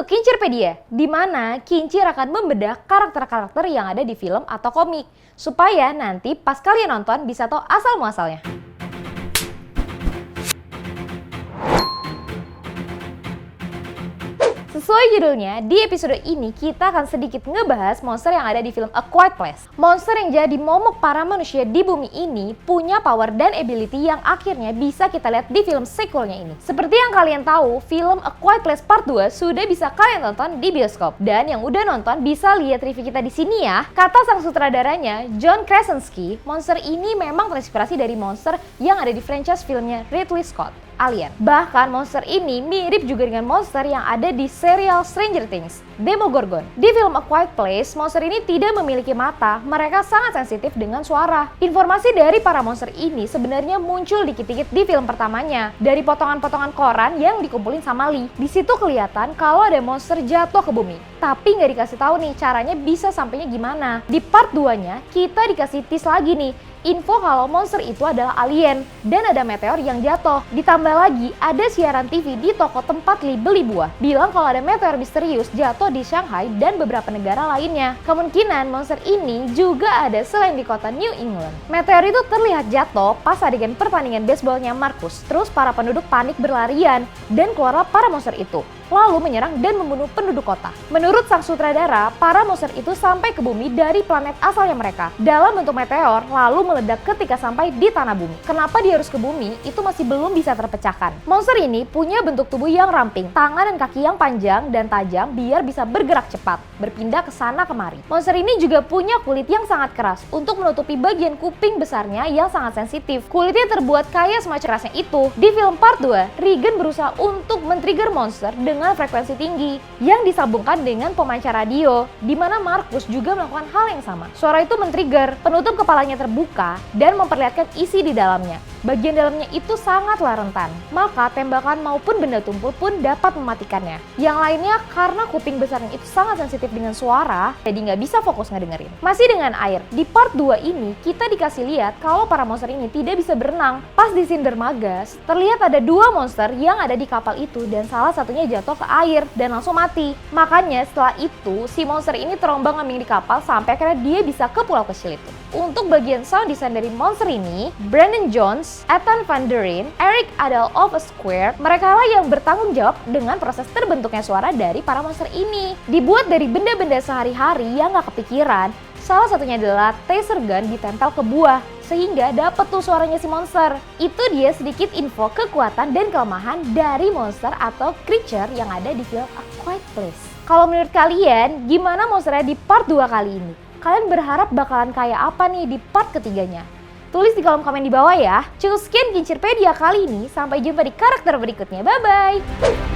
untuk Kincirpedia, di mana Kincir akan membedah karakter-karakter yang ada di film atau komik, supaya nanti pas kalian nonton bisa tahu asal-muasalnya. Sesuai judulnya, di episode ini kita akan sedikit ngebahas monster yang ada di film A Quiet Place. Monster yang jadi momok para manusia di bumi ini punya power dan ability yang akhirnya bisa kita lihat di film sequelnya ini. Seperti yang kalian tahu, film A Quiet Place Part 2 sudah bisa kalian tonton di bioskop. Dan yang udah nonton bisa lihat review kita di sini ya. Kata sang sutradaranya, John Krasinski, monster ini memang terinspirasi dari monster yang ada di franchise filmnya Ridley Scott, Alien. Bahkan monster ini mirip juga dengan monster yang ada di serial Stranger Things, Demogorgon. Di film A Quiet Place, monster ini tidak memiliki mata, mereka sangat sensitif dengan suara. Informasi dari para monster ini sebenarnya muncul dikit-dikit di film pertamanya, dari potongan-potongan koran yang dikumpulin sama Lee. Di situ kelihatan kalau ada monster jatuh ke bumi, tapi nggak dikasih tahu nih caranya bisa sampainya gimana. Di part 2-nya, kita dikasih tease lagi nih, info kalau monster itu adalah alien dan ada meteor yang jatuh. Ditambah lagi ada siaran TV di toko tempat Lee beli buah, bilang kalau ada meteor misterius jatuh di Shanghai dan beberapa negara lainnya. Kemungkinan monster ini juga ada selain di kota New England. Meteor itu terlihat jatuh pas adegan pertandingan baseballnya Marcus. Terus para penduduk panik berlarian dan keluarlah para monster itu, lalu menyerang dan membunuh penduduk kota. Menurut sang sutradara, para monster itu sampai ke bumi dari planet asalnya mereka dalam bentuk meteor, lalu meledak ketika sampai di tanah bumi. Kenapa dia harus ke bumi? Itu masih belum bisa terpecahkan. Monster ini punya bentuk tubuh yang ramping, tangan dan kaki yang panjang dan tajam biar bisa bergerak cepat, berpindah ke sana kemari. Monster ini juga punya kulit yang sangat keras untuk menutupi bagian kuping besarnya yang sangat sensitif. Kulitnya terbuat kayak semacam kerasnya itu. Di film part 2, Regan berusaha untuk men-trigger monster dengan frekuensi tinggi yang disambungkan dengan pemancar radio, di mana Marcus juga melakukan hal yang sama. Suara itu men-trigger, penutup kepalanya terbuka dan memperlihatkan isi di dalamnya. Bagian dalamnya itu sangatlah rentan, maka tembakan maupun benda tumpul pun dapat mematikannya. Yang lainnya karena kuping besarnya itu sangat sensitif dengan suara, jadi nggak bisa fokus ngedengerin. Masih dengan air, di part 2 ini kita dikasih lihat kalau para monster ini tidak bisa berenang. Pas di scene dermaga, terlihat ada dua monster yang ada di kapal itu dan salah satunya jatuh ke air dan langsung mati. Makanya setelah itu si monster ini terombang-ambing di kapal sampai akhirnya dia bisa ke pulau kecil itu. Untuk bagian sound design dari monster ini, Brandon Jones, Ethan Van Der Ryn, Eric Idle of a Square, mereka lah yang bertanggung jawab dengan proses terbentuknya suara dari para monster ini. Dibuat dari benda-benda sehari-hari yang gak kepikiran, salah satunya adalah taser gun ditempel ke buah, sehingga dapet tuh suaranya si monster. Itu dia sedikit info kekuatan dan kelemahan dari monster atau creature yang ada di film A Quiet Place. Kalau menurut kalian, gimana monsternya di part 2 kali ini? Kalian berharap bakalan kayak apa nih di part ketiganya? Tulis di kolom komen di bawah ya. Cukup sekian Kincirpedia kali ini, sampai jumpa di karakter berikutnya. Bye-bye!